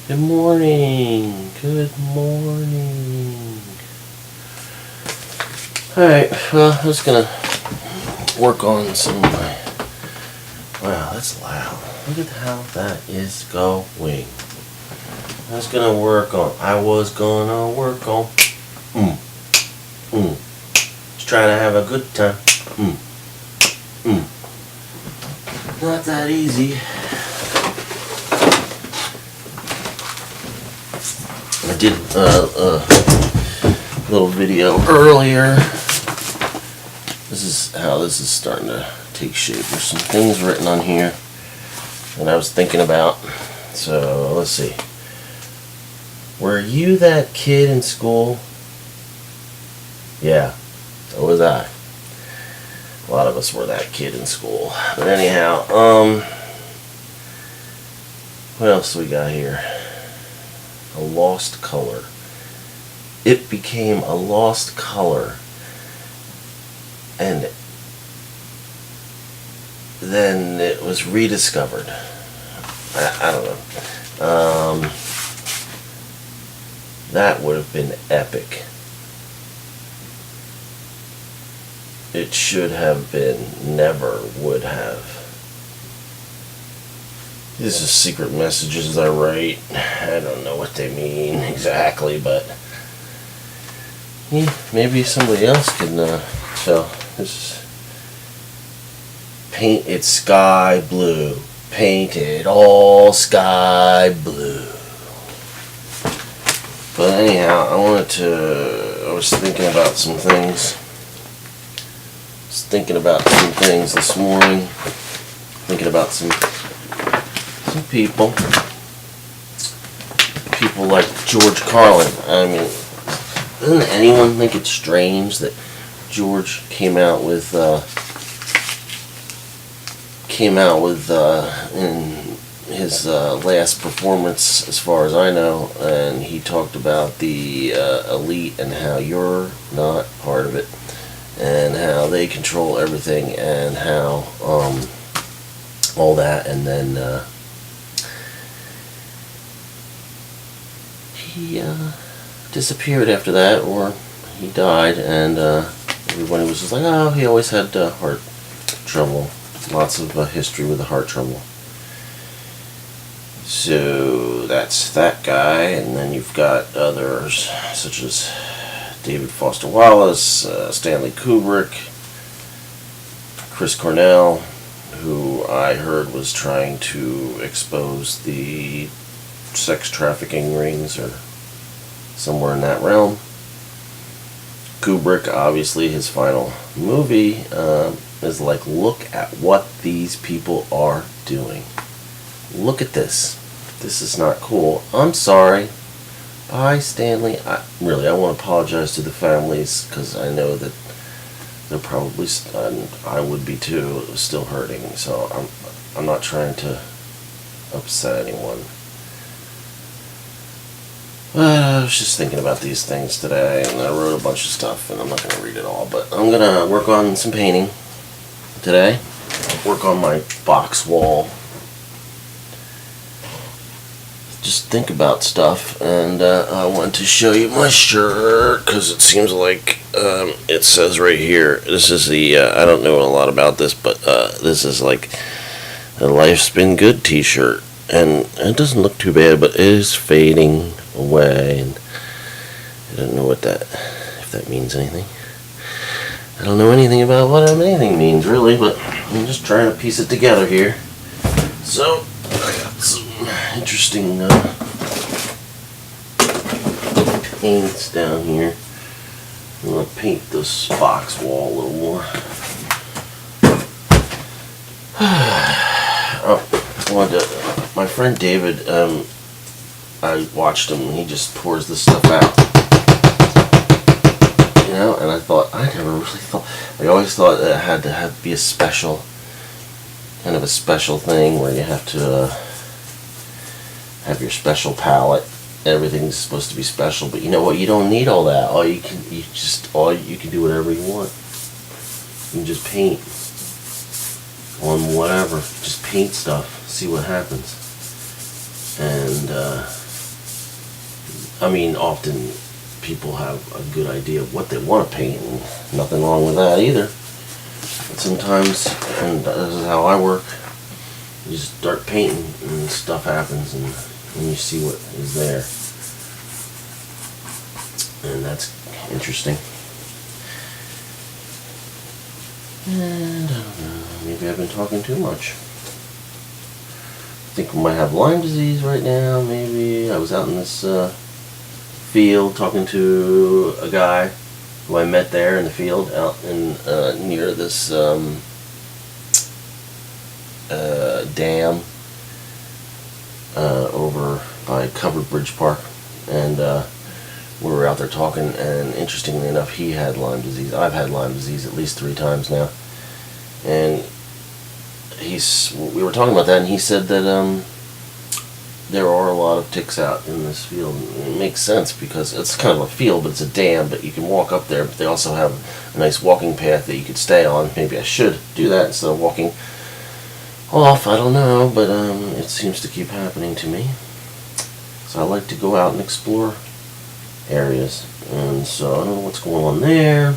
Good morning. Good morning. Alright, well, I was gonna work on some of my... Wow, that's loud. Look at how that is going. I was gonna work on... Just trying to have a good time. Not that easy. I did a little video earlier. This is how this is starting to take shape. There's some things written on here that I was thinking about. So let's see. Were you that kid in school? Yeah, so was I. A lot of us were that kid in school. But anyhow, what else we got here? A lost color. It became a lost color, and then it was rediscovered. I don't know. That would have been epic. It should have been, never would have. These are secret messages I write. I don't know what they mean exactly, but yeah, maybe somebody else can tell. This is paint it sky blue. Paint it all sky blue. But anyhow, I was thinking about some things. Thinking about some things this morning. Thinking about some people. People like George Carlin. I mean, doesn't anyone think it's strange that George came out with in his last performance, as far as I know, and he talked about the elite and how you're not part of it, and how they control everything, and how all that, and then he disappeared after that, or he died, and everybody was just like, oh, he always had heart trouble, lots of history with the heart trouble. So that's that guy, and then you've got others such as David Foster Wallace, Stanley Kubrick, Chris Cornell, who I heard was trying to expose the sex trafficking rings or somewhere in that realm. Kubrick, obviously, his final movie is like, look at what these people are doing. Look at this. This is not cool. I'm sorry. Bye, Stanley. I want to apologize to the families, because I know that they're probably, I would be too, still hurting. So I'm not trying to upset anyone. I was just thinking about these things today, and I wrote a bunch of stuff, and I'm not going to read it all, but I'm going to work on some painting today. Work on my box wall. Just think about stuff, and I wanted to show you my shirt, because it seems like it says right here, this is the, I don't know a lot about this, but this is like a Life's Been Good t-shirt, and it doesn't look too bad, but it is fading away, and I don't know if that means anything. I don't know anything about what anything means, really, but I'm just trying to piece it together here. So, I got some interesting paints down here. I'm going to paint this box wall a little more. My friend David, I watched him, and he just pours this stuff out. You know, and I always thought that it had to be a special, kind of a special thing where you have to have your special palette. Everything's supposed to be special, but you know what? You don't need all that. You can do whatever you want. You can just paint on whatever. Just paint stuff. See what happens. And I mean, often people have a good idea of what they want to paint, and nothing wrong with that either. But sometimes, and this is how I work, you just start painting and stuff happens, and you see what is there. And that's interesting. And I don't know, maybe I've been talking too much. I think we might have Lyme disease right now, maybe. I was out in this field talking to a guy who I met there in the field out in near this dam over by Covered Bridge Park, and we were out there talking, and interestingly enough, he had Lyme disease. I've had Lyme disease at least 3 times now, and we were talking about that, and he said that there are a lot of ticks out in this field. And it makes sense because it's kind of a field, but it's a dam, but you can walk up there. But they also have a nice walking path that you could stay on. Maybe I should do that instead of walking off. I don't know, but it seems to keep happening to me. So I like to go out and explore areas, and so I don't know what's going on there.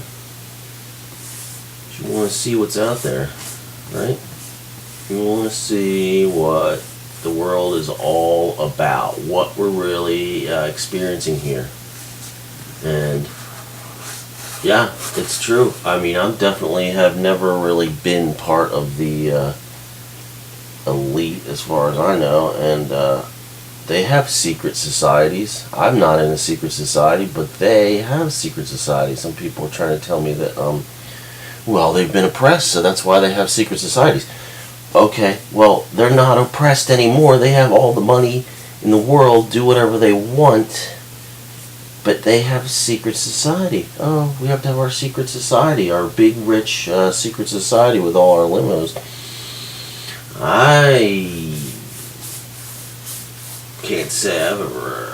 You want to see what's out there, right? You want to see what the world is all about, what we're really experiencing here. And yeah, it's true. I mean, I definitely have never really been part of the elite as far as I know, and they have secret societies. I'm not in a secret society, but they have secret societies. Some people are trying to tell me that, well, they've been oppressed, so that's why they have secret societies. Okay, well, they're not oppressed anymore. They have all the money in the world, do whatever they want, but they have a secret society. Oh, we have to have our secret society, our big, rich secret society with all our limos. I can't say I've ever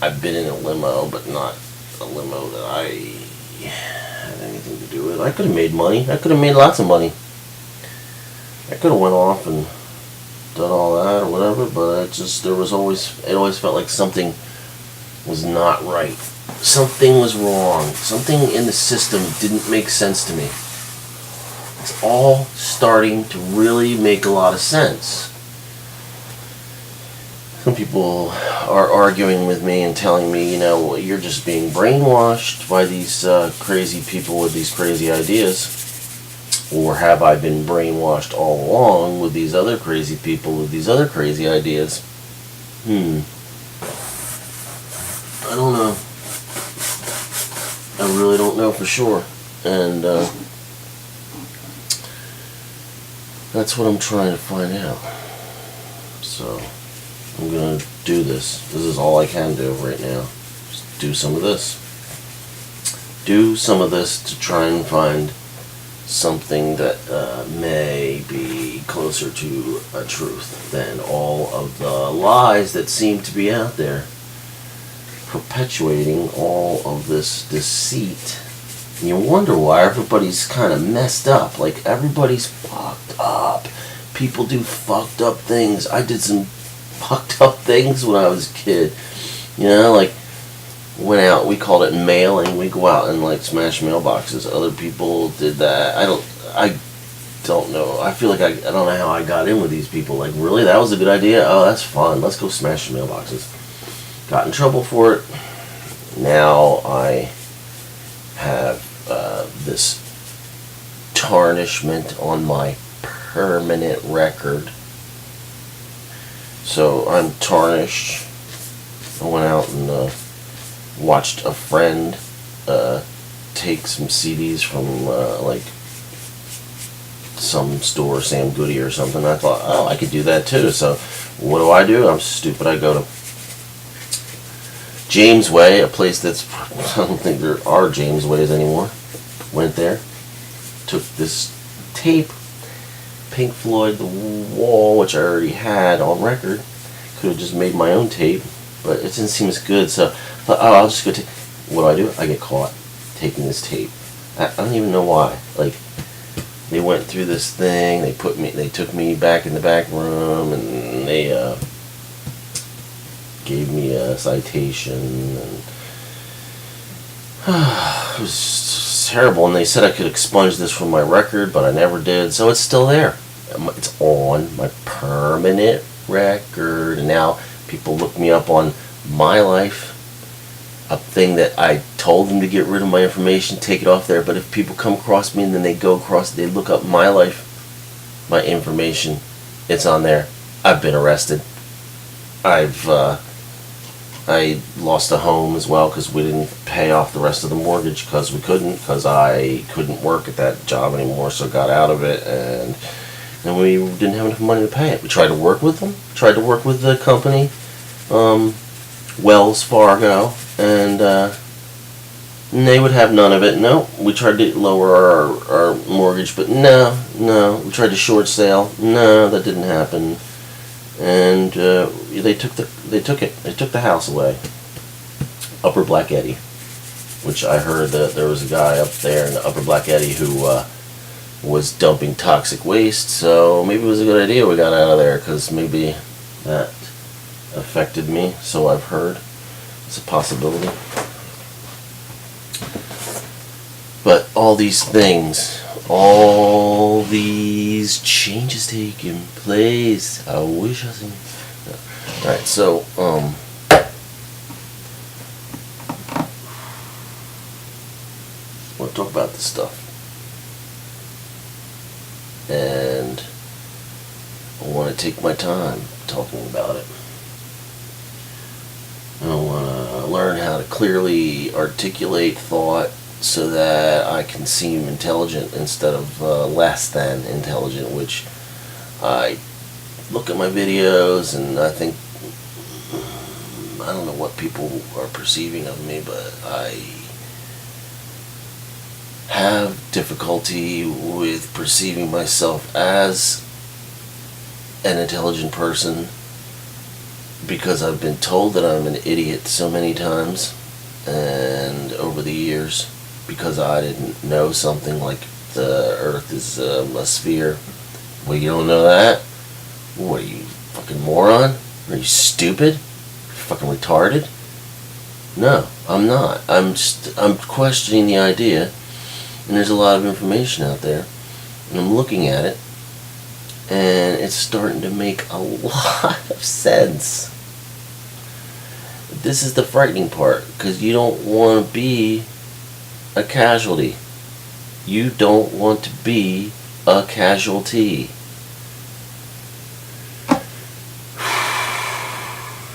I've been in a limo, but not a limo that I had anything to do with. I could have made money. I could have made lots of money. I could have went off and done all that or whatever, but it always felt like something was not right. Something was wrong. Something in the system didn't make sense to me. It's all starting to really make a lot of sense. Some people are arguing with me and telling me, you know, you're just being brainwashed by these crazy people with these crazy ideas. Or have I been brainwashed all along with these other crazy people with these other crazy ideas? I don't know. I really don't know for sure. And that's what I'm trying to find out. So I'm going to do this. This is all I can do right now. Just do some of this. Do some of this to try and find something that may be closer to a truth than all of the lies that seem to be out there, perpetuating all of this deceit. And you wonder why everybody's kind of messed up. Like, everybody's fucked up. People do fucked up things. I did some fucked up things when I was a kid. You know, like, went out, we called it mailing. We go out and like smash mailboxes. Other people did that. I don't know. I feel like I don't know how I got in with these people. Like, really, that was a good idea? Oh, that's fun. Let's go smash the mailboxes. Got in trouble for it. Now I have this tarnishment on my permanent record. So I'm tarnished. I went out and watched a friend take some CDs from like some store, Sam Goody or something. I thought, oh, I could do that too. So what do? I'm stupid. I go to James Way, a place that's, I don't think there are James Ways anymore. Went there, took this tape, Pink Floyd, The Wall, which I already had on record. Could have just made my own tape, but it didn't seem as good. So I thought, oh, I'll just go take. What do? I get caught taking this tape. I don't even know why. Like, they went through this thing. They took me back in the back room, and they gave me a citation, and it was terrible. And they said I could expunge this from my record, but I never did. So it's still there. It's on my permanent record. And now people look me up on My Life, a thing that I told them to get rid of my information, take it off there. But if people come across me and then they go across, they look up My Life, my information, it's on there. I've been arrested. I lost a home as well because we didn't pay off the rest of the mortgage because I couldn't work at that job anymore, so got out of it, and we didn't have enough money to pay it. We tried to work with them, tried to work with the company, Wells Fargo, and they would have none of it. No, we tried to lower our mortgage, but no. We tried to short sale. No, that didn't happen. And they took the house away. Upper Black Eddy, which I heard that there was a guy up there in the Upper Black Eddy who was dumping toxic waste. So maybe it was a good idea we got out of there, because maybe that affected me. So I've heard. It's a possibility. But all these things, all these changes taking place. I wish I seen. Alright, so we'll talk about this stuff. And I want to take my time talking about it. I want to learn how to clearly articulate thought so that I can seem intelligent instead of less than intelligent, which I look at my videos and I think, I don't know what people are perceiving of me, but I have difficulty with perceiving myself as an intelligent person because I've been told that I'm an idiot so many times, and over the years, because I didn't know something like the Earth is a sphere. Well, you don't know that? What are you, fucking moron? Are you stupid? Fucking retarded? No, I'm not. I'm questioning the idea, and there's a lot of information out there, and I'm looking at it, and it's starting to make a lot of sense. This is the frightening part, because you don't want to be a casualty. You don't want to be a casualty.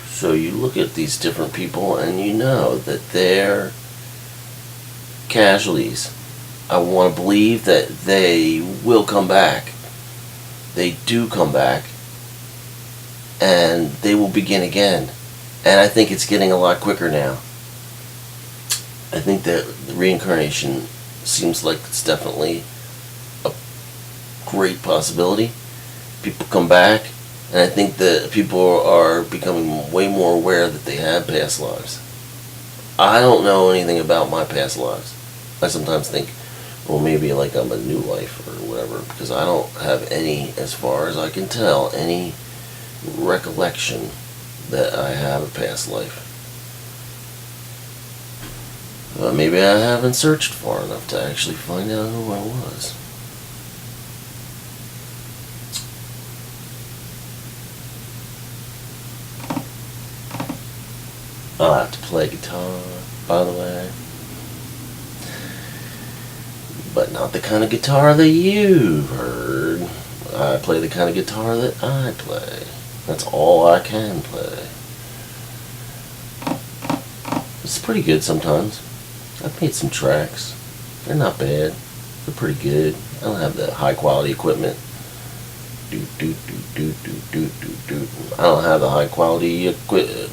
So you look at these different people and you know that they're casualties. I want to believe that they will come back. They do come back. And they will begin again. And I think it's getting a lot quicker now. I think that the reincarnation seems like it's definitely a great possibility. People come back, and I think that people are becoming way more aware that they have past lives. I don't know anything about my past lives. I sometimes think, well, maybe like I'm a new life or whatever, because I don't have any, as far as I can tell, any recollection that I have a past life. Maybe I haven't searched far enough to actually find out who I was. I have to play guitar, by the way. But not the kind of guitar that you've heard. I play the kind of guitar that I play. That's all I can play. It's pretty good sometimes. I've made some tracks. They're not bad. They're pretty good. I don't have the high quality equipment. I don't have the high quality equipment.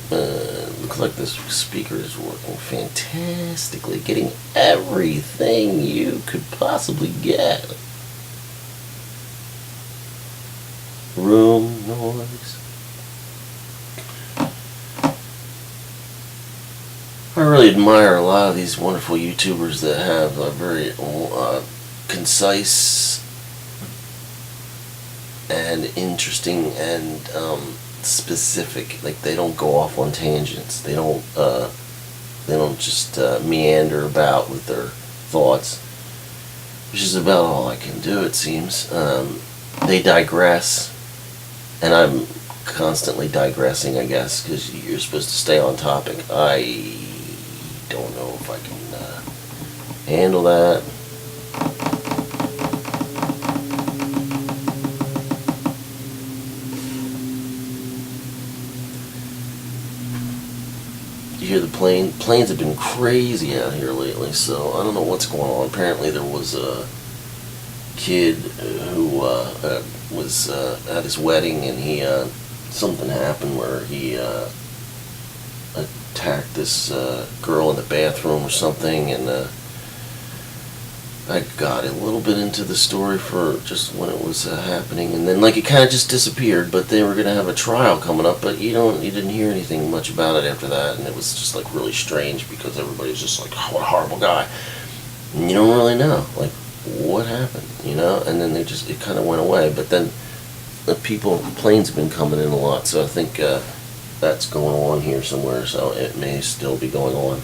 Looks like this speaker is working fantastically, getting everything you could possibly get. Room noise. I really admire a lot of these wonderful YouTubers that have a very concise and interesting and specific. Like, they don't go off on tangents. They don't just meander about with their thoughts, which is about all I can do, it seems. They digress, and I'm constantly digressing, I guess, because you're supposed to stay on topic. I don't know if I can handle that. You hear the plane? Planes have been crazy out here lately, so I don't know what's going on. Apparently there was a kid who was at his wedding, and he something happened where he attacked this girl in the bathroom or something, and I got a little bit into the story for just when it was happening, and then like it kind of just disappeared. But they were gonna have a trial coming up, but you didn't hear anything much about it after that, and it was just like really strange because everybody's just like, oh, what a horrible guy, and you don't really know like what happened, and then it kind of went away. But then the planes have been coming in a lot, so I think that's going on here somewhere, so it may still be going on.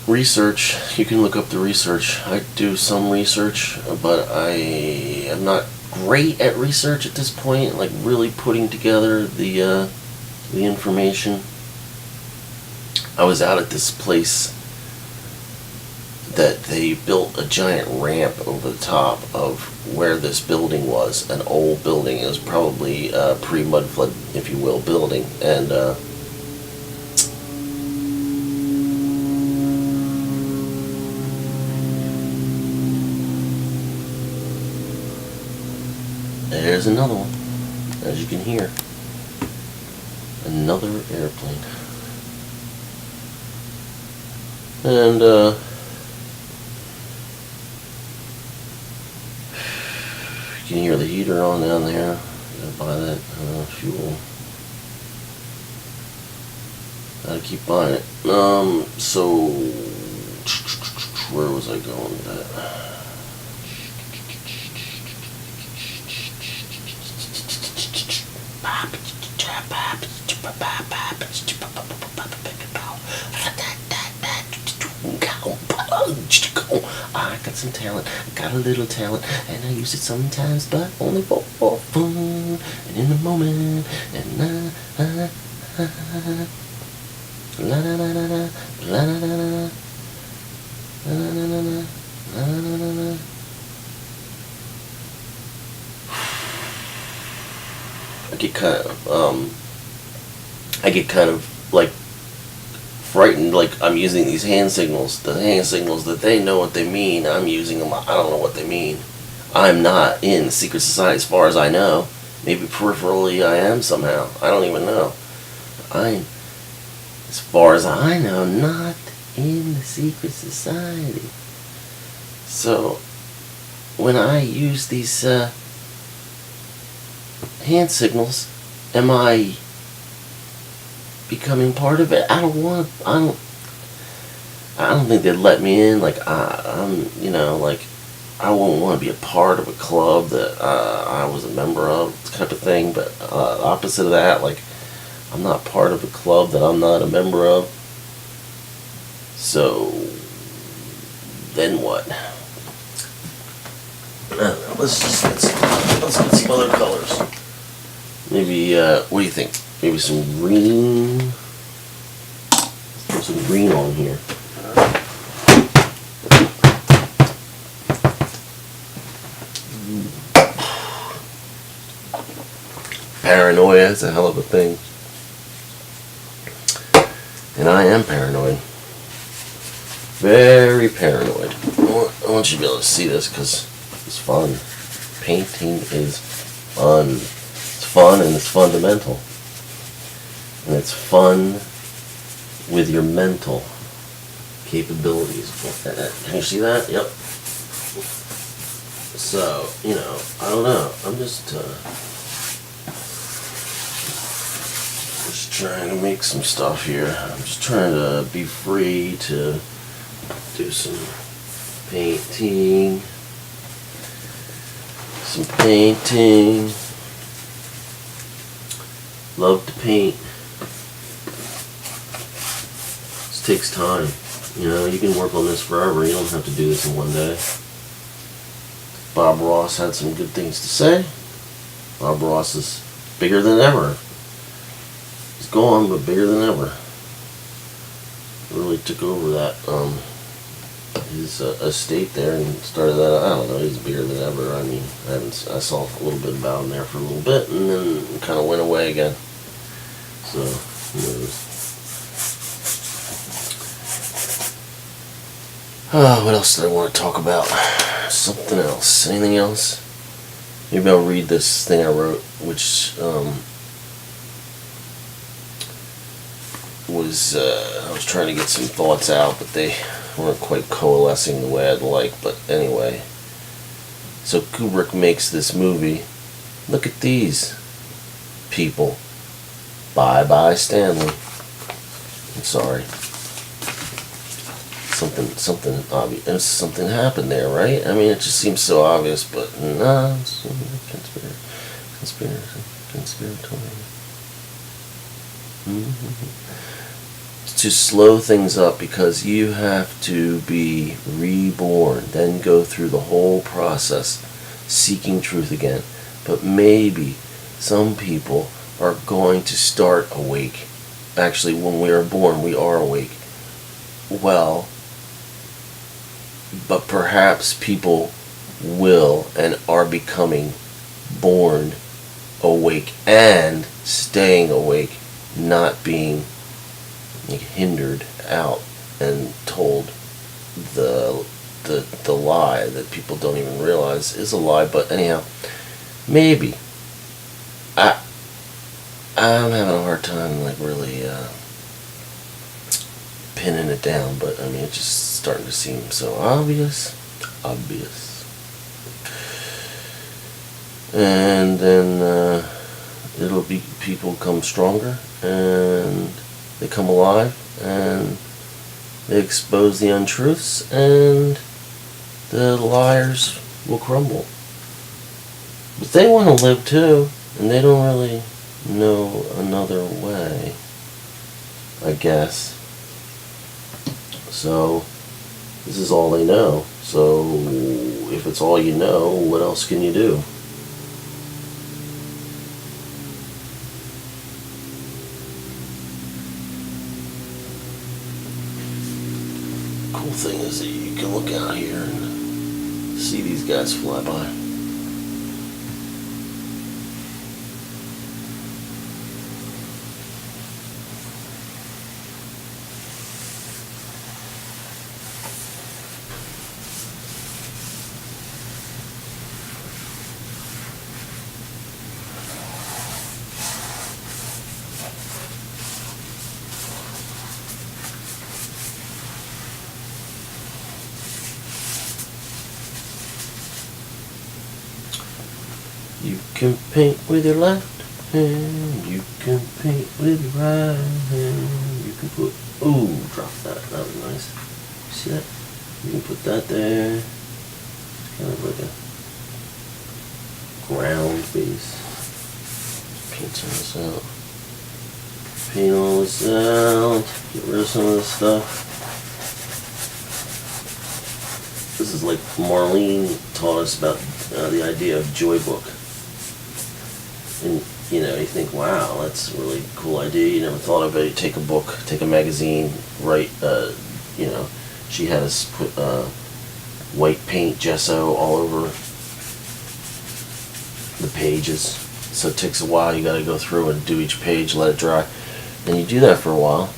Research, you can look up the research. I do some research, but I am not great at research at this point, like really putting together the information. I was out at this place that they built a giant ramp over the top of where this building was, an old building. It was probably pre-mud flood, if you will, building, and there's another one, as you can hear. Another airplane. And, you can hear the heater on down there. Gotta buy that fuel. Gotta keep buying it. So, where was I going with that? I got some talent, got a little talent, and I use it sometimes, but only for fun, and in the moment, and la la la la la la la la la la la la. I get kind of like frightened, like I'm using these hand signals, the hand signals that they know what they mean. I'm using them, I don't know what they mean. I'm not in the secret society as far as I know. Maybe peripherally I am somehow. I don't even know. I'm, as far as I know, not in the secret society. So, when I use these hand signals, am I becoming part of it? I don't think they'd let me in. Like I'm, like I won't want to be a part of a club that I was a member of, type of thing. But opposite of that, like I'm not part of a club that I'm not a member of. So then what? Let's get some other colors. Maybe what do you think? Maybe some green. Let's put some green on here. Paranoia is a hell of a thing. And I am paranoid. Very paranoid. I want you to be able to see this because it's fun. Painting is fun. It's fun and it's fundamental. And it's fun with your mental capabilities. Can you see that? Yep. So, I don't know. I'm just trying to make some stuff here. I'm just trying to be free to do some painting. Love to paint. This takes time. You know, you can work on this forever. You don't have to do this in one day. Bob Ross had some good things to say. Bob Ross is bigger than ever. He's gone, but bigger than ever. Really took over that his estate there and started that. I don't know. He's bigger than ever. I mean, I saw a little bit about him there for a little bit, and then kind of went away again. So, who knows? What else did I want to talk about? Something else. Anything else? Maybe I'll read this thing I wrote, which I was trying to get some thoughts out, but they weren't quite coalescing the way I'd like. But anyway, so Kubrick makes this movie. Look at these people. Bye bye Stanley. I'm sorry. Something obvious. Something happened there, right? I mean, it just seems so obvious, but no. It's conspiratorial. To slow things up, because you have to be reborn, then go through the whole process, seeking truth again. But maybe some people are going to start awake. Actually, when we are born, we are awake. Well, but perhaps people will and are becoming born awake and staying awake, not being hindered out and told the lie that people don't even realize is a lie. But anyhow, maybe I'm having a hard time really pinning it down, but I mean, it's just starting to seem so obvious. And then it'll be, people come stronger and they come alive and they expose the untruths and the liars will crumble. But they want to live too, and they don't really know another way, I guess. So this is all they know. So if it's all you know, what else can you do? Cool thing is that you can look out here and see these guys fly by. You can paint with your left hand, you can paint with your right hand, you can put, ooh, drop that, that was nice. See that? You can put that there. It's kind of like a ground base. Paint some of this out. Paint all this out, get rid of some of this stuff. This is like Marlene taught us about the idea of joy book. And, you know, you think, wow, that's a really cool idea. You never thought of it. You take a book, take a magazine, write, you know, she had us put white paint, gesso all over the pages. So it takes a while. You got to go through and do each page, let it dry. And you do that for a while.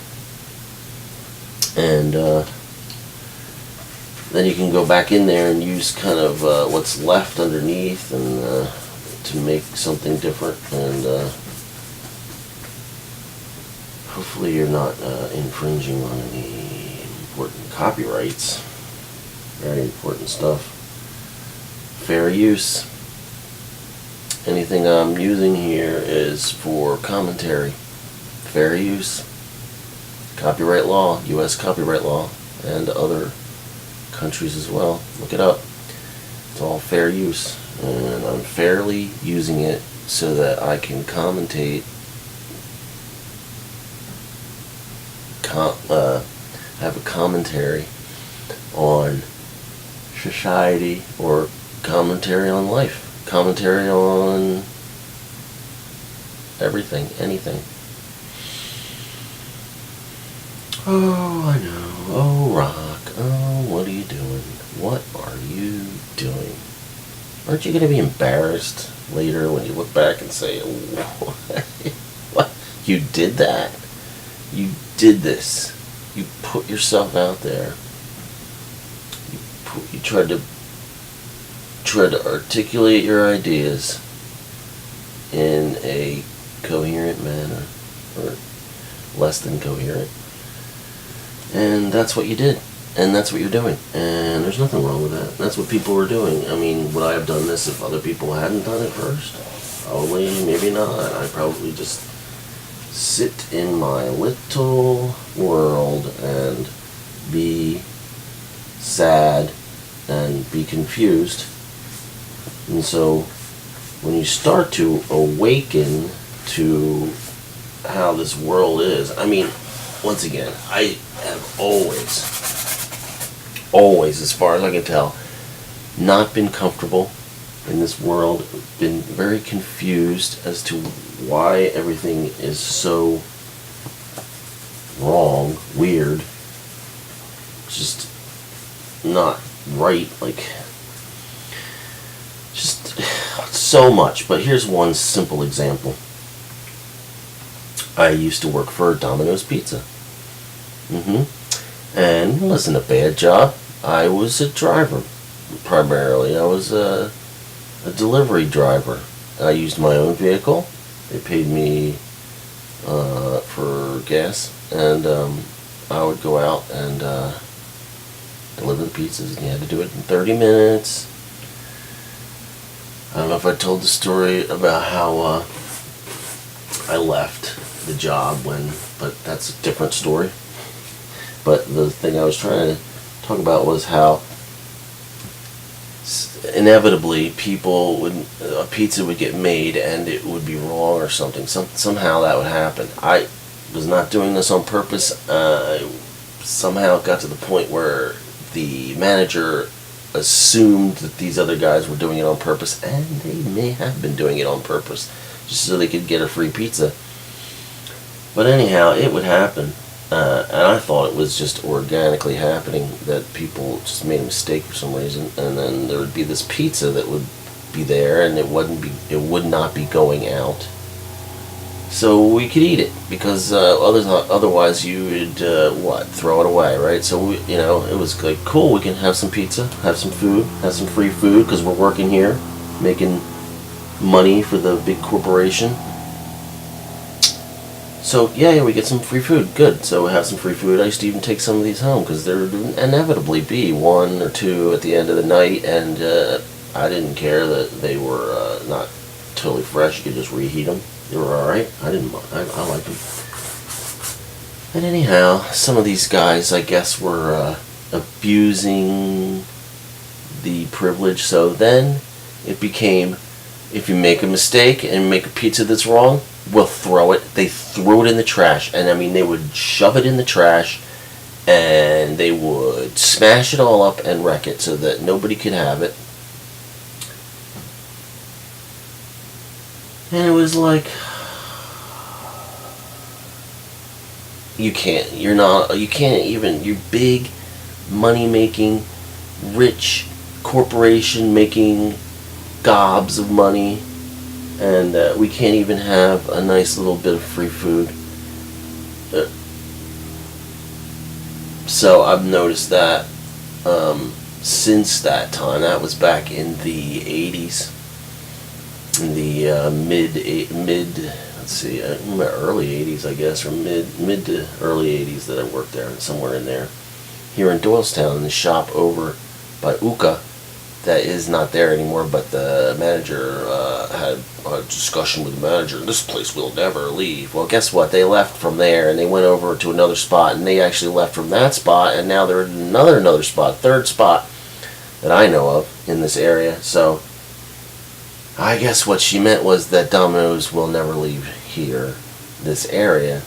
And then you can go back in there and use kind of what's left underneath and to make something different, and hopefully you're not infringing on any important copyrights. Very important stuff. Fair use. Anything I'm using here is for commentary. Fair use. Copyright law, U.S. copyright law, and other countries as well. Look it up. It's all fair use. And I'm fairly using it so that I can commentate have a commentary on society or commentary on life, commentary on everything, anything. Oh, I know. Oh, Rock. Oh, what are you doing? What are you doing? Aren't you going to be embarrassed later when you look back and say, what? You did that? You did this. You put yourself out there. You tried to articulate your ideas in a coherent manner, or less than coherent. And that's what you did. And that's what you're doing. And there's nothing wrong with that. That's what people are doing. I mean, would I have done this if other people hadn't done it first? Probably, maybe not. I'd probably just sit in my little world and be sad and be confused. And so when you start to awaken to how this world is, I mean, once again, I have always, as far as I can tell, not been comfortable in this world, been very confused as to why everything is so wrong, weird, just not right, like, just so much. But here's one simple example. I used to work for Domino's Pizza. And it wasn't a bad job. I was a driver, primarily. I was a delivery driver. I used my own vehicle. They paid me for gas, and I would go out and deliver the pizzas, and you had to do it in 30 minutes. I don't know if I told the story about how I left the job but that's a different story. But the thing I was trying to talk about was how inevitably a pizza would get made and it would be wrong or something. Somehow that would happen. I was not doing this on purpose. Somehow it got to the point where the manager assumed that these other guys were doing it on purpose, and they may have been doing it on purpose just so they could get a free pizza. But anyhow, it would happen. And I thought it was just organically happening, that people just made a mistake for some reason, and then there would be this pizza that would be there, and it would not be going out. So we could eat it, because otherwise you would throw it away, right? So it was like, cool, we can have some pizza, have some food, have some free food, because we're working here, making money for the big corporation. So, yeah, we get some free food. Good. So we have some free food. I used to even take some of these home, because there would inevitably be one or two at the end of the night, and I didn't care that they were not totally fresh. You could just reheat them. They were alright. I didn't mind. I liked them. And anyhow, some of these guys, I guess, were abusing the privilege. So then it became, if you make a mistake and make a pizza that's wrong, we'll throw it. They threw it in the trash. And I mean, they would shove it in the trash, and they would smash it all up and wreck it so that nobody could have it. And it was like, you can't even, you're big, money-making, rich corporation making gobs of money, and we can't even have a nice little bit of free food. So I've noticed that since that time. That was back in the 80s, in the early 80s, I guess, or mid to early 80s, that I worked there, somewhere in there, here in Doylestown, in the shop over by Uka. That is not there anymore, but the manager had a discussion with the manager. This place will never leave. Well, guess what? They left from there, and they went over to another spot, and they actually left from that spot, and now they're in another spot, third spot that I know of in this area. So I guess what she meant was that Domino's will never leave here, this area,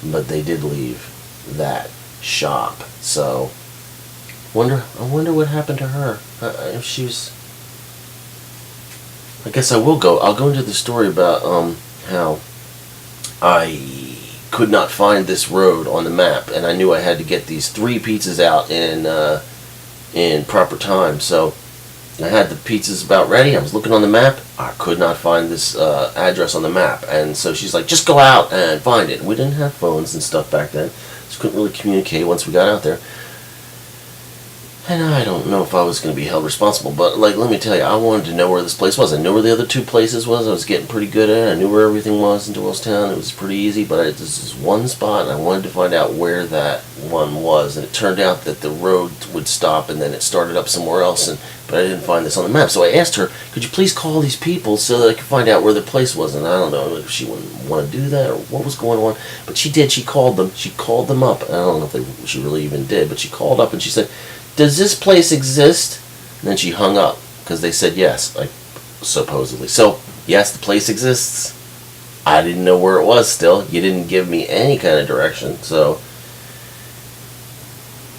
but they did leave that shop. So, I wonder what happened to her. If she was, I guess I'll go into the story about how I could not find this road on the map, and I knew I had to get these 3 pizzas out in proper time. So I had the pizzas about ready. I was looking on the map. I could not find this address on the map, and so she's like, "Just go out and find it." And we didn't have phones and stuff back then, so couldn't really communicate once we got out there. And I don't know if I was going to be held responsible, but like, let me tell you, I wanted to know where this place was. I knew where the other 2 places was. I was getting pretty good at it. I knew where everything was in Doylestown. It was pretty easy, but this is one spot, and I wanted to find out where that one was. And it turned out that the road would stop, and then it started up somewhere else. But I didn't find this on the map, so I asked her, "Could you please call these people so that I could find out where the place was?" And I don't know if she wouldn't want to do that or what was going on, but she did. She called them. She called them up. I don't know if she really even did, but she called up and she said, "Does this place exist?" And then she hung up because they said yes, like supposedly. So yes, the place exists. I didn't know where it was. Still, you didn't give me any kind of direction. So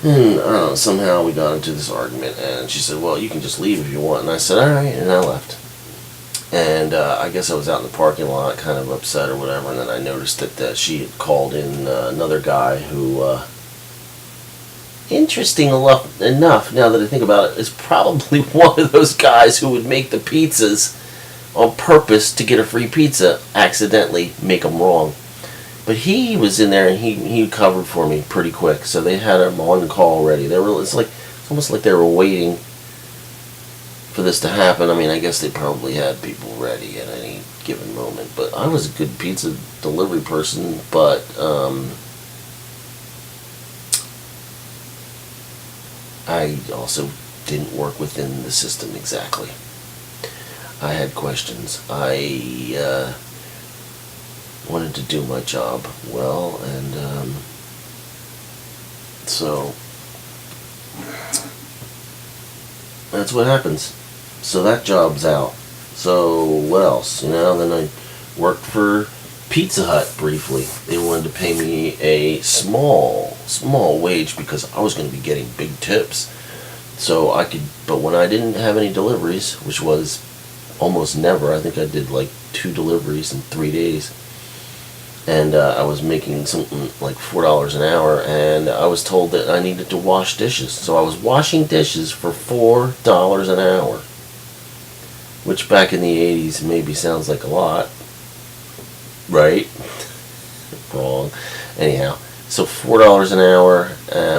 I don't know, somehow we got into this argument, and she said, "Well, you can just leave if you want." And I said, "All right," and I left. And I guess I was out in the parking lot, kind of upset or whatever, and then I noticed that she had called in another guy who. Interesting enough, now that I think about it, is probably one of those guys who would make the pizzas on purpose to get a free pizza, accidentally make them wrong. But he was in there and he covered for me pretty quick, so they had him on call already. It's almost like they were waiting for this to happen. I mean, I guess they probably had people ready at any given moment. But I was a good pizza delivery person, but I also didn't work within the system exactly. I had questions. I wanted to do my job well, and so that's what happens. So that job's out. So what else? Then I worked for Pizza Hut briefly. They wanted to pay me a small wage because I was going to be getting big tips. So but when I didn't have any deliveries, which was almost never, I think I did like 2 deliveries in 3 days, and I was making something like $4 an hour, and I was told that I needed to wash dishes. So I was washing dishes for $4 an hour, which back in the 80s maybe sounds like a lot. Right? Wrong. Anyhow, so $4 an hour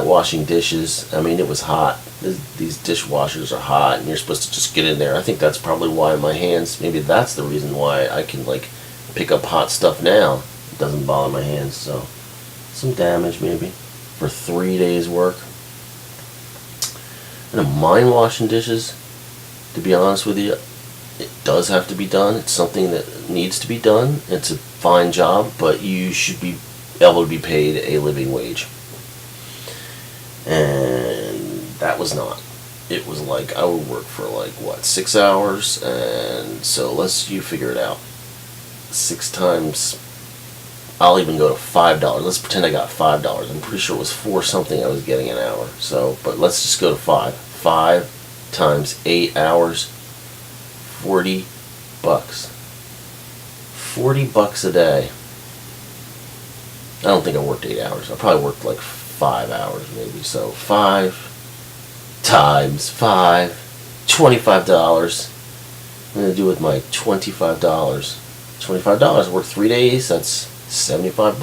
washing dishes. I mean, it was hot. These dishwashers are hot, and you're supposed to just get in there. I think that's probably why my hands, maybe that's the reason why I can like pick up hot stuff now. It doesn't bother my hands, so some damage maybe for 3 days work. I don't mind washing dishes, to be honest with you. It does have to be done. It's something that needs to be done. It's a fine job, but you should be able to be paid a living wage. And that was not. It was like I would work for 6 hours, and so you figure it out. 6 times, I'll even go to $5. Let's pretend I got $5. I'm pretty sure it was 4 something I was getting an hour. So, but let's just go to 5. 5 times 8 hours. $40. $40 a day. I don't think I worked 8 hours. I probably worked 5 hours maybe. So 5 times 5, $25. I'm going to do with my $25. $25. I worked 3 days. That's $75.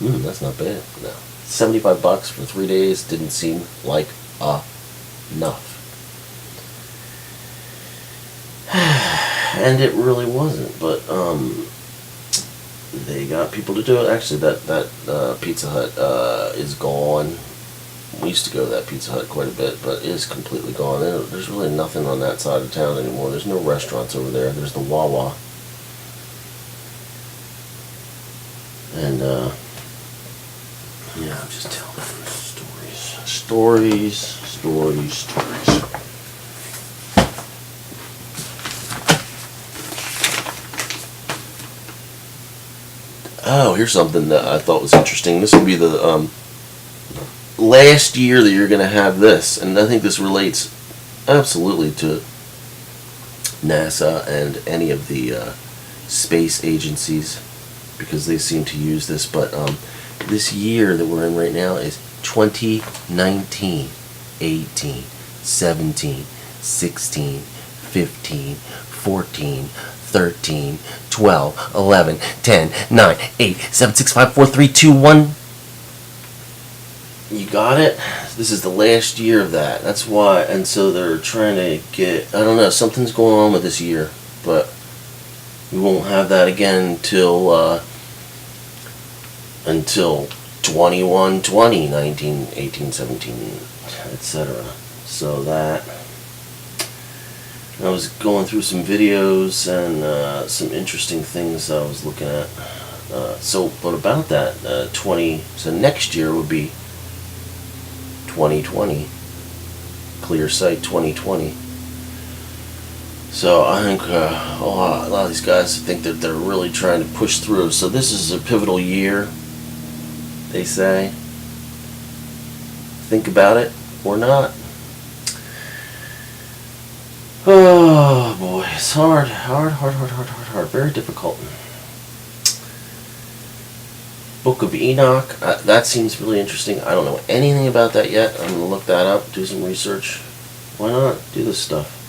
That's not bad. No. $75 for 3 days didn't seem like enough. And it really wasn't, but they got people to do it. Actually, that Pizza Hut is gone. We used to go to that Pizza Hut quite a bit, but it is completely gone. There's really nothing on that side of town anymore. There's no restaurants over there. There's the Wawa. And, yeah, I'm just telling stories. Oh, here's something that I thought was interesting. This would be the last year that you're going to have this, and I think this relates absolutely to NASA and any of the space agencies, because they seem to use this. But this year that we're in right now is 2019, 18, 17, 16, 15, 14, 13, 12, 11, 10, 9, 8, 7, 6, 5, 4, 3, 2, 1. You got it? This is the last year of that. That's why. And so they're trying to get, I don't know, something's going on with this year. But we won't have that again until 21, 20, 19, 18, 17, etc. So that, I was going through some videos and some interesting things I was looking at. But about that, so next year would be 2020, Clear Sight 2020. So I think a lot of these guys think that they're really trying to push through. So this is a pivotal year, they say. Think about it or not. Oh boy, it's hard, very difficult. Book of Enoch, that seems really interesting. I don't know anything about that yet. I'm going to look that up, do some research. Why not do this stuff?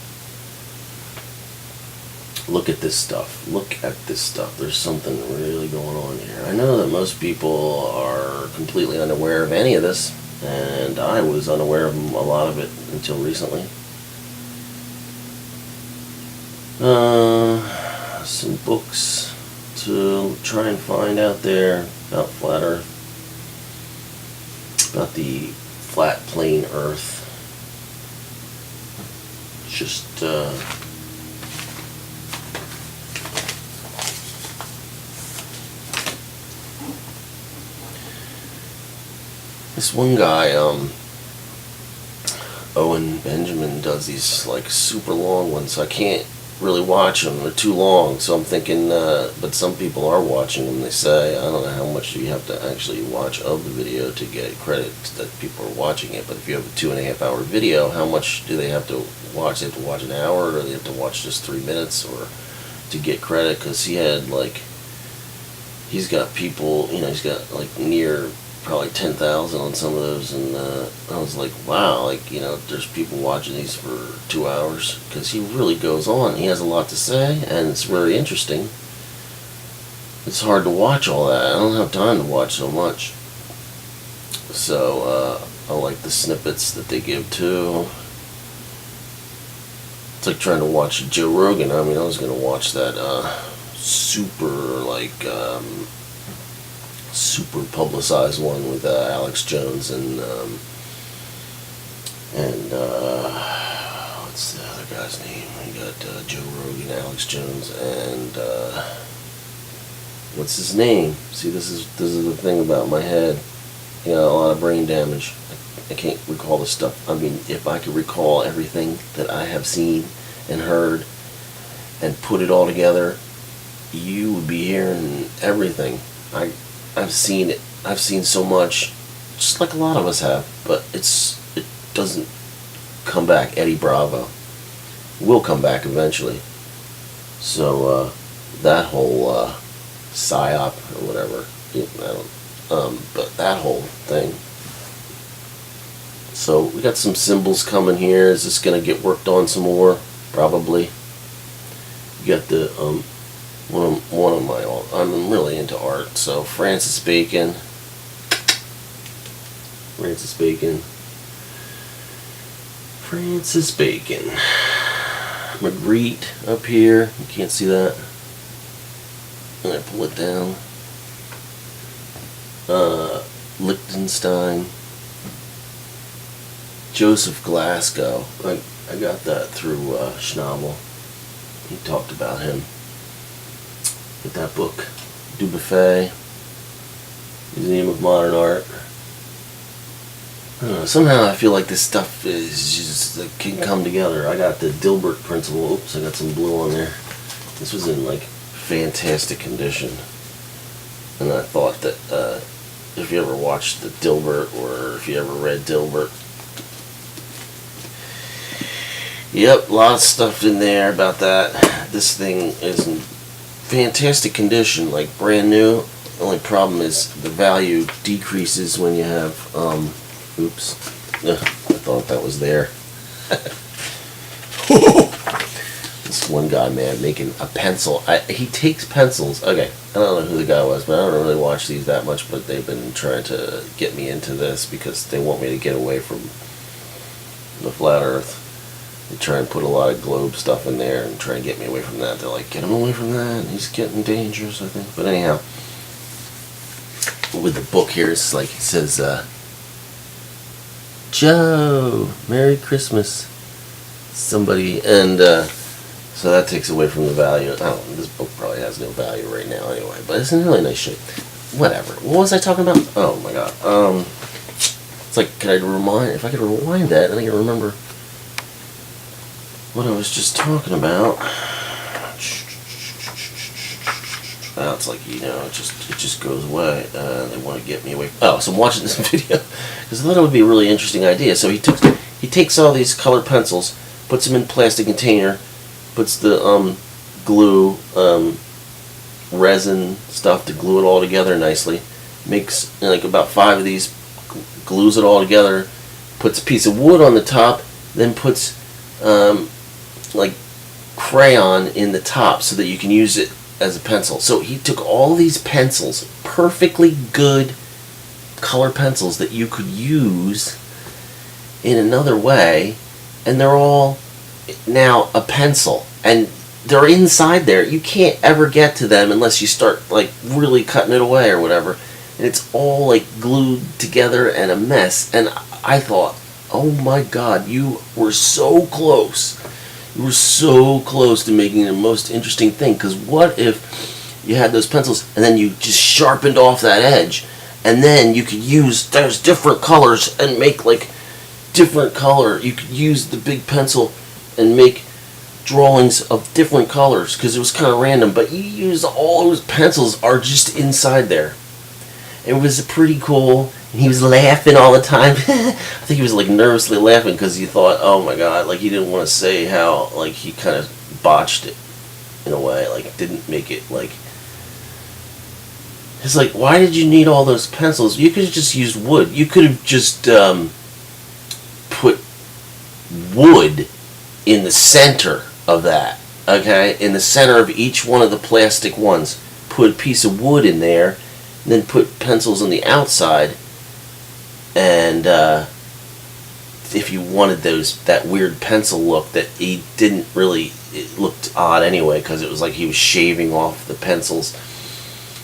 Look at this stuff. Look at this stuff. There's something really going on here. I know that most people are completely unaware of any of this, and I was unaware of a lot of it until recently. Some books to try and find out there about flat Earth, about the flat plane Earth. Just this one guy, Owen Benjamin, does these like super long ones, so I can't really watch them. They're too long, so I'm thinking, but some people are watching them, they say. I don't know how much you have to actually watch of the video to get credit that people are watching it, but if you have a 2.5 hour video, how much do they have to watch? They have to watch an hour, or do they have to watch just 3 minutes or to get credit? Because he had like, he's got people, he's got like near probably 10,000 on some of those, and I was like, wow, like, there's people watching these for 2 hours, because he really goes on. He has a lot to say, and it's very interesting. It's hard to watch all that. I don't have time to watch so much. So, I like the snippets that they give too. It's like trying to watch Joe Rogan. I mean, I was going to watch that super publicized one with Alex Jones and what's the other guy's name? We got Joe Rogan, Alex Jones, and what's his name? See, this is the thing about my head. A lot of brain damage. I can't recall the stuff. I mean, if I could recall everything that I have seen and heard and put it all together, you would be hearing everything. I've seen it. I've seen so much, just like a lot of us have, but it doesn't come back. Eddie Bravo will come back eventually. So that whole psyop or whatever, but that whole thing. So we got some symbols coming here. Is this gonna get worked on some more? Probably. You got the one of my, I'm really into art, so Francis Bacon, Magritte up here, you can't see that, I'm going to pull it down, Liechtenstein, Joseph Glasgow, I got that through Schnabel, he talked about him. Get that book, Dubuffet, Museum of Modern Art. I don't know, somehow I feel like this stuff is just, it can come together. I got the Dilbert Principle. Oops, I got some blue on there. This was in like fantastic condition. And I thought that if you ever watched the Dilbert, or if you ever read Dilbert, yep, a lot of stuff in there about that. This thing is in fantastic condition, like brand new. The only problem is the value decreases when you have, oops, I thought that was there. This one guy, man, making a pencil. He takes pencils. Okay, I don't know who the guy was, but I don't really watch these that much, but they've been trying to get me into this because they want me to get away from the flat earth. They try and put a lot of globe stuff in there and try and get me away from that. They're like, get him away from that. He's getting dangerous, I think. But anyhow, with the book here, it's like it says, Joe, Merry Christmas, somebody, and so that takes away from the value. I don't know, this book probably has no value right now anyway, but it's in really nice shape. Whatever. What was I talking about? Oh my god. It's like, if I could rewind that, then I can remember what I was just talking about. Now it's like, it just goes away. They want to get me away. Oh, so I'm watching this video because I thought it would be a really interesting idea. So he takes all these colored pencils, puts them in a plastic container, puts the glue, resin stuff to glue it all together nicely. Makes like about 5 of these, glues it all together, puts a piece of wood on the top, then puts like crayon in the top so that you can use it as a pencil. So he took all these pencils, perfectly good color pencils that you could use in another way, and they're all now a pencil, and they're inside there. You can't ever get to them unless you start like really cutting it away or whatever, and it's all like glued together and a mess. And I thought, oh my god, you were so close. You were so close to making the most interesting thing, because what if you had those pencils and then you just sharpened off that edge, and then you could use those different colors and make like different color. You could use the big pencil and make drawings of different colors, because it was kind of random, but you use all those pencils are just inside there. It was pretty cool, and he was laughing all the time. I think he was like nervously laughing because he thought, oh my god, like he didn't want to say how like he kind of botched it in a way, like didn't make it like. It's like, why did you need all those pencils? You could have just used wood. You could have just put wood in the center of that, okay? In the center of each one of the plastic ones. Put a piece of wood in there, and then put pencils on the outside, and if you wanted that weird pencil look that he didn't really, it looked odd anyway, because it was like he was shaving off the pencils,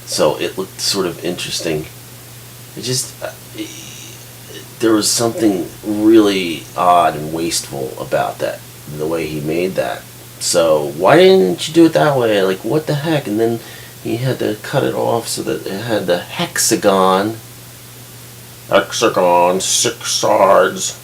so it looked sort of interesting. It just, there was something really odd and wasteful about that, the way he made that. So why didn't you do it that way? Like, what the heck? And then he had to cut it off so that it had the hexagon, 6 sides.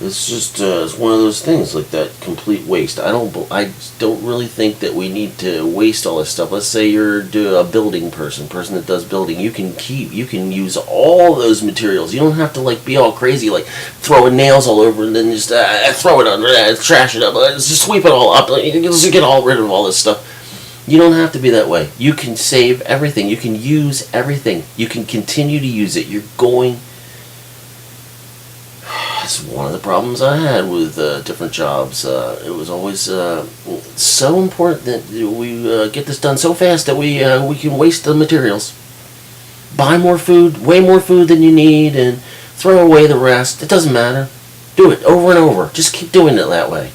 It's just it's one of those things, like that complete waste. I don't really think that we need to waste all this stuff. Let's say you're a building person that does building. You can use all those materials. You don't have to like be all crazy, like throwing nails all over and then just throw it under that, trash it up, just sweep it all up. You can just get all rid of all this stuff. You don't have to be that way. You can save everything. You can use everything. You can continue to use it. That's one of the problems I had with different jobs. It was always so important that we get this done so fast that we can waste the materials. Buy more food, way more food than you need, and throw away the rest. It doesn't matter. Do it over and over. Just keep doing it that way.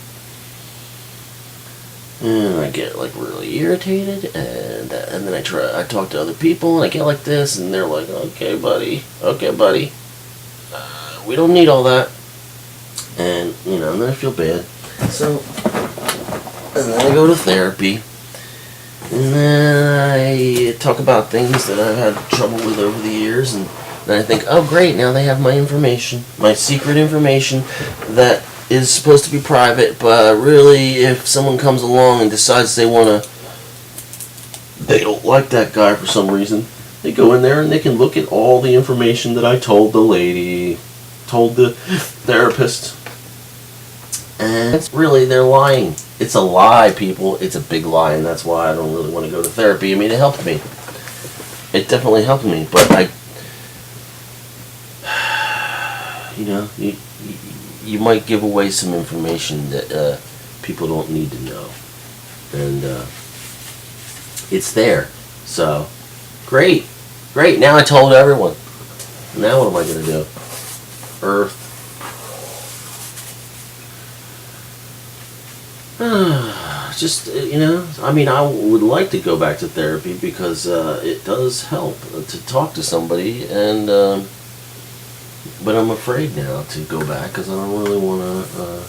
And I get like really irritated, and then I talk to other people, and I get like this, and they're like, okay, buddy, we don't need all that. And, and then I feel bad. So, and then I go to therapy. And then I talk about things that I've had trouble with over the years. And then I think, oh great, now they have my information. My secret information that is supposed to be private. But really, if someone comes along and decides they want to they don't like that guy for some reason. They go in there and they can look at all the information that I told the lady, told the therapist, and it's really, they're lying. It's a lie, people. It's a big lie, and that's why I don't really want to go to therapy. I mean, it helped me. It definitely helped me, but you might give away some information that people don't need to know, and it's there. So, great. Now I told everyone. Now what am I going to do? Earth. Just, I mean, I would like to go back to therapy because it does help to talk to somebody, and but I'm afraid now to go back because I don't really want to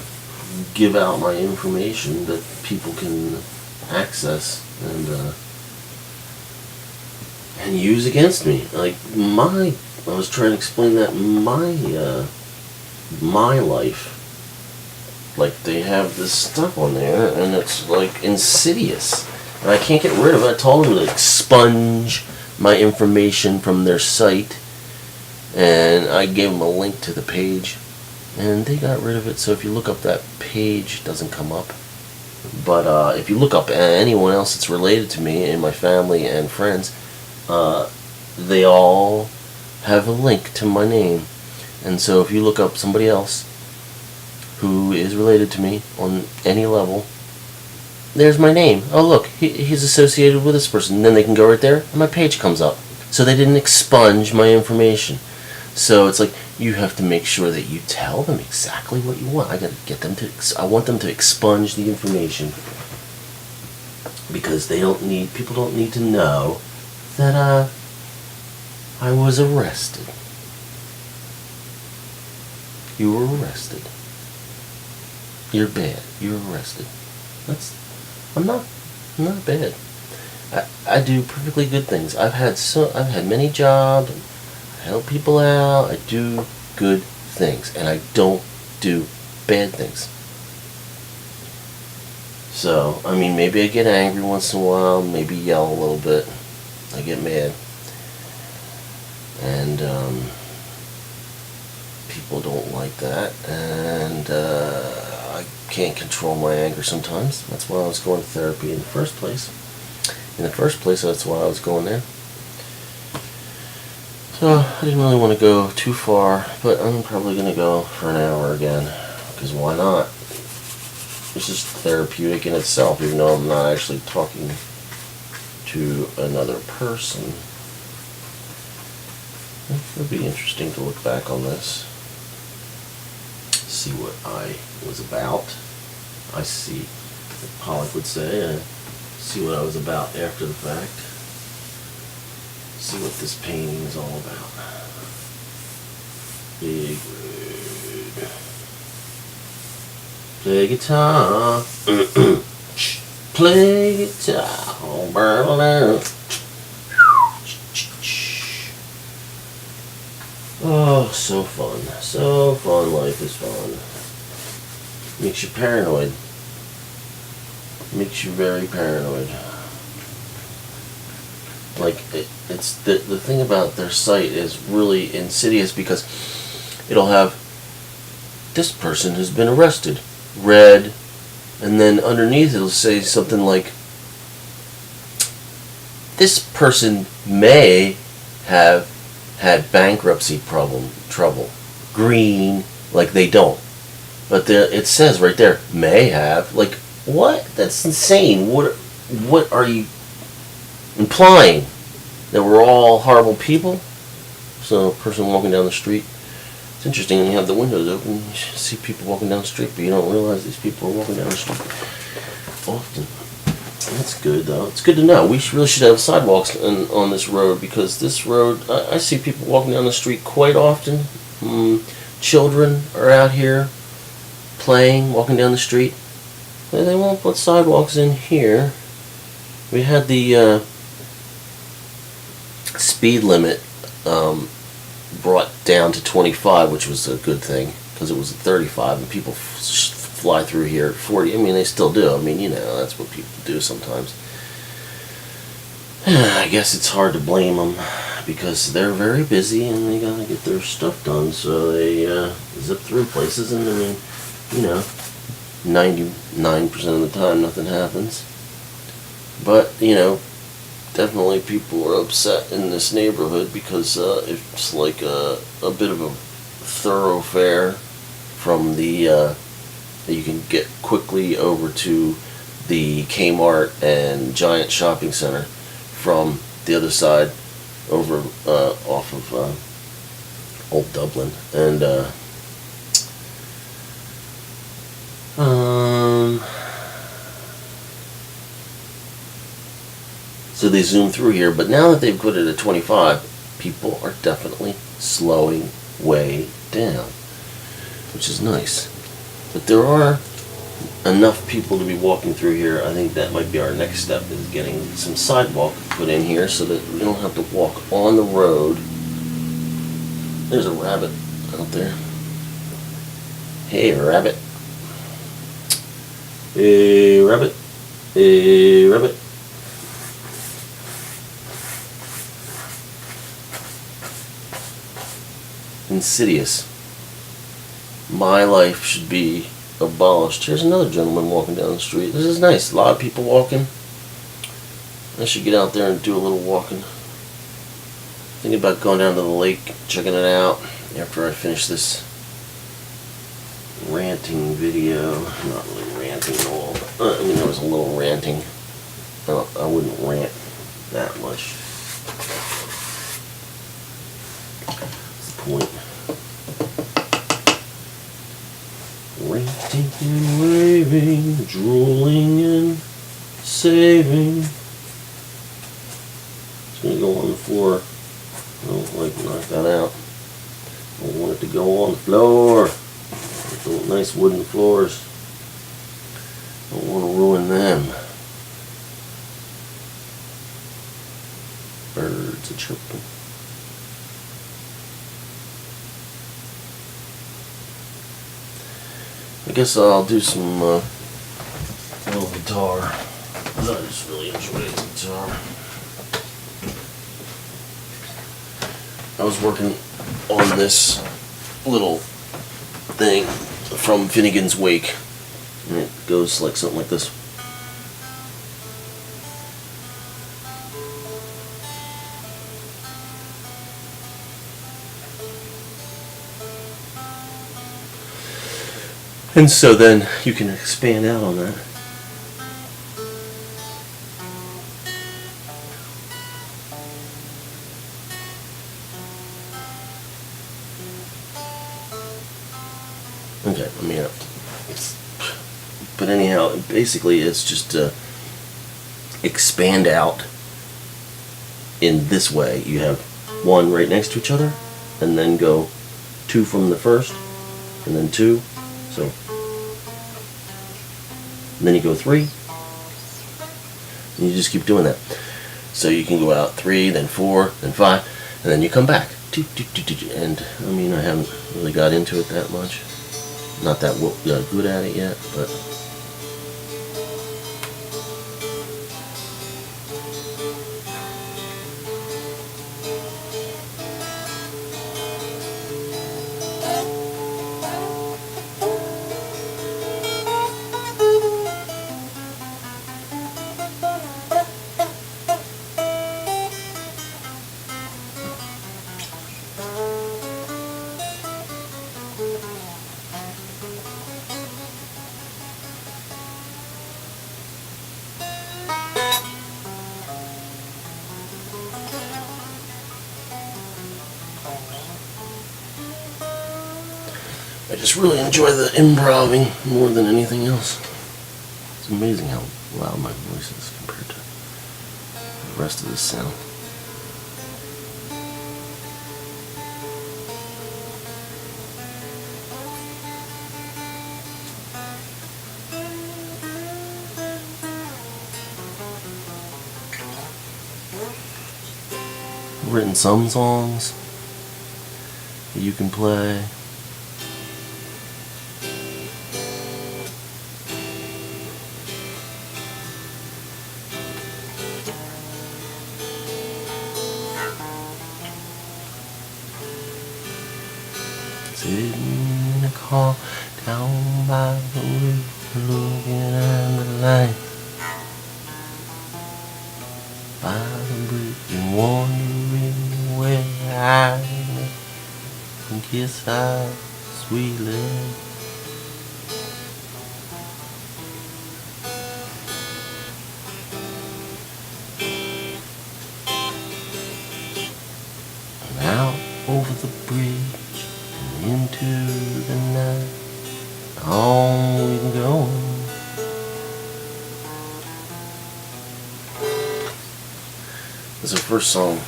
give out my information that people can access and use against me. Like I was trying to explain that my life. Like, they have this stuff on there, and it's, like, insidious. And I can't get rid of it. I told them to expunge my information from their site, and I gave them a link to the page, and they got rid of it. So if you look up that page, it doesn't come up. But if you look up anyone else that's related to me and my family and friends, they all have a link to my name. And so if you look up somebody else who is related to me on any level, there's my name. Oh, look, he's associated with this person. And then they can go right there, and my page comes up. So they didn't expunge my information. So it's like, you have to make sure that you tell them exactly what you want. I want them to expunge the information, because people don't need to know that I was arrested. You were arrested. You're bad. You're arrested. I'm not bad. I do perfectly good things. I've had many jobs. I help people out. I do good things, and I don't do bad things. So, I mean, maybe I get angry once in a while, maybe yell a little bit. I get mad. And people don't like that, and I can't control my anger sometimes. That's why I was going to therapy in the first place. That's why I was going there. So I didn't really want to go too far, but I'm probably going to go for an hour again, because why not? It's just therapeutic in itself, even though I'm not actually talking to another person. It would be interesting to look back on this, see what I was about. I see, what Pollock would say, see what I was about after the fact. See what this painting is all about. Big Red. Play guitar. Play guitar. Oh, so fun. So fun. Life is fun. Makes you paranoid. Makes you very paranoid. Like, it's the thing about their site is really insidious, because it'll have, this person has been arrested, red, and then underneath it'll say something like, this person may have had bankruptcy trouble, green, like they don't. But it says right there, may have. Like, what? That's insane. What are you implying? That we're all horrible people? So, a person walking down the street. It's interesting when you have the windows open, you see people walking down the street, but you don't realize these people are walking down the street often. That's good, though. It's good to know. We really should have sidewalks on this road, because this road, I see people walking down the street quite often. Children are out here playing, walking down the street. They won't put sidewalks in here. We had the speed limit brought down to 25, which was a good thing, because it was at 35, and people fly through here at 40. I mean, they still do. I mean, that's what people do sometimes. I guess it's hard to blame them because they're very busy and they gotta get their stuff done, so they zip through places, and I mean, you know, 99% of the time nothing happens. But, you know, definitely people are upset in this neighborhood because it's like a bit of a thoroughfare from the that you can get quickly over to the Kmart and Giant Shopping Center from the other side over off of Old Dublin. And so they zoom through here, but now that they've put it at 25, people are definitely slowing way down, which is nice. But there are enough people to be walking through here. I think that might be our next step, is getting some sidewalk put in here so that we don't have to walk on the road. There's a rabbit out there. Hey, rabbit. Hey, rabbit. Hey, rabbit. Insidious. My life should be abolished. Here's another gentleman walking down the street. This is nice. A lot of people walking. I should get out there and do a little walking. Thinking about going down to the lake, checking it out after I finish this ranting video. Not really ranting at all. I mean, there was a little ranting. I wouldn't rant that much. That's the point. Ranting and raving, drooling and saving. It's gonna go on the floor. I don't like to knock that out. I want it to go on the floor. Those nice wooden floors. I don't want to ruin them. Birds are chirping. I guess I'll do some little guitar. I just really enjoy the guitar. I was working on this little thing from Finnegan's Wake, and it goes like something like this. And so then you can expand out on that. Okay, I mean, but anyhow, basically it's just to expand out in this way. You have one right next to each other, and then go two from the first, and then two. So, and then you go three, and you just keep doing that. So you can go out three, then four, then five, and then you come back. And I mean, I haven't really got into it that much. Not that good at it yet, but I just really enjoy the improving more than anything else. It's amazing how loud my voice is compared to the rest of the sound. I've written some songs that you can play. Sitting in a car down by the river, looking at the light by the bridge and wondering where I can kiss our sweet lips. And out over the bridge and into the night, on we can go. This is the first song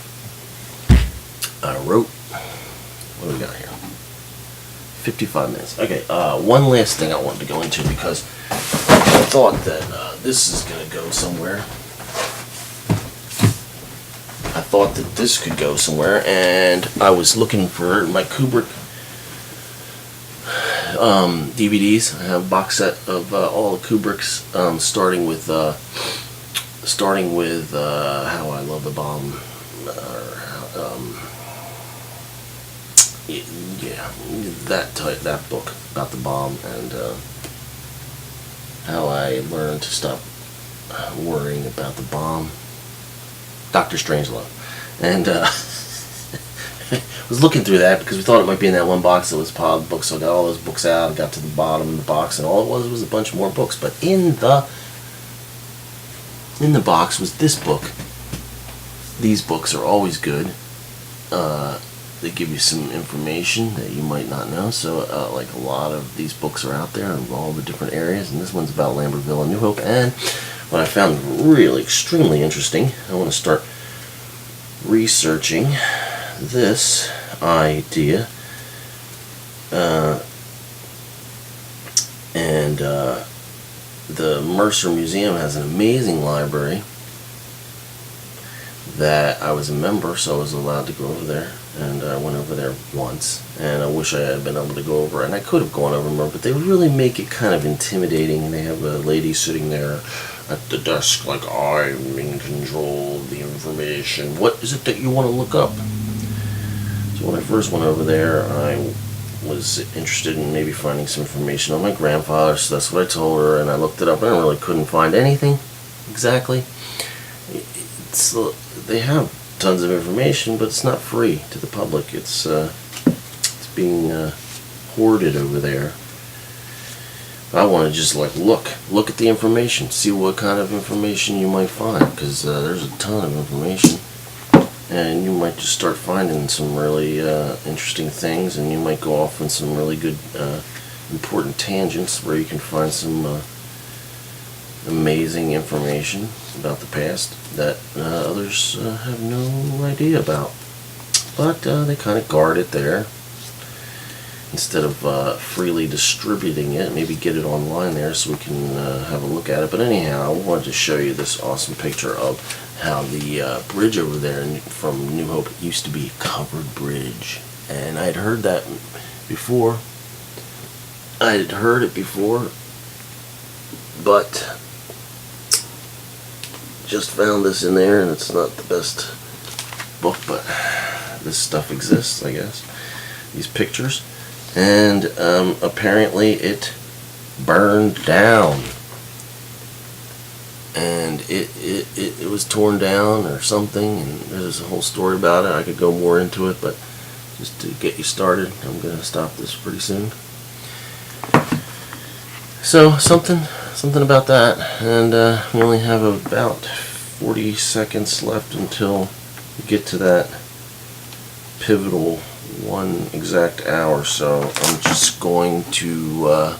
I wrote. What do we got here? 55 minutes. Okay, one last thing I wanted to go into because I thought that this is going to go somewhere. I thought that this could go somewhere, and I was looking for my Kubrick DVDs. I have a box set of all the Kubricks, starting with How I Love the Bomb, that book about the bomb, and How I Learned to Stop Worrying About the Bomb, Dr. Strangelove. And I was looking through that because we thought it might be in that one box that was pod books, so I got all those books out and got to the bottom of the box, and all it was a bunch more books. But in the box was this book. These books are always good. They give you some information that you might not know. So, like a lot of these books are out there in all the different areas, and this one's about Lambertville and New Hope. And what I found really extremely interesting, I want to start researching this idea, and the Mercer Museum has an amazing library that I was a member, so I was allowed to go over there, and I went over there once, and I wish I had been able to go over, and I could have gone over more, but they really make it kind of intimidating, and they have a lady sitting there at the desk like, I'm in control of the information. What is it that you want to look up? So when I first went over there, I was interested in maybe finding some information on my grandfather, so that's what I told her, and I looked it up, and I really couldn't find anything exactly. They have tons of information, but it's not free to the public. It's being hoarded over there. I want to just like look at the information, see what kind of information you might find, because there's a ton of information, and you might just start finding some really interesting things, and you might go off on some really good important tangents where you can find some amazing information about the past that others have no idea about, but they kind of guard it there instead of freely distributing it. Maybe get it online there so we can have a look at it. But anyhow, I wanted to show you this awesome picture of how the bridge over there from New Hope used to be a covered bridge, and I'd heard that before. I had heard it before, but just found this in there, and it's not the best book, but this stuff exists, I guess. These pictures, and apparently it burned down, and it was torn down or something, and there's a whole story about it. I could go more into it, but just to get you started, I'm going to stop this pretty soon. So something about that, and we only have about 40 seconds left until we get to that pivotal 1 exact hour. So I'm just going to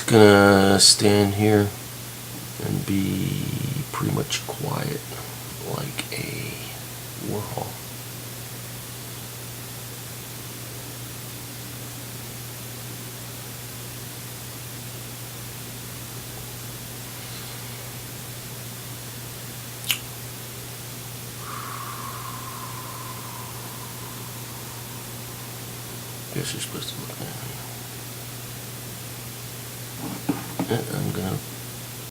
gonna stand here and be pretty much quiet like a Warhol. Guess you're supposed to look at it. And I'm gonna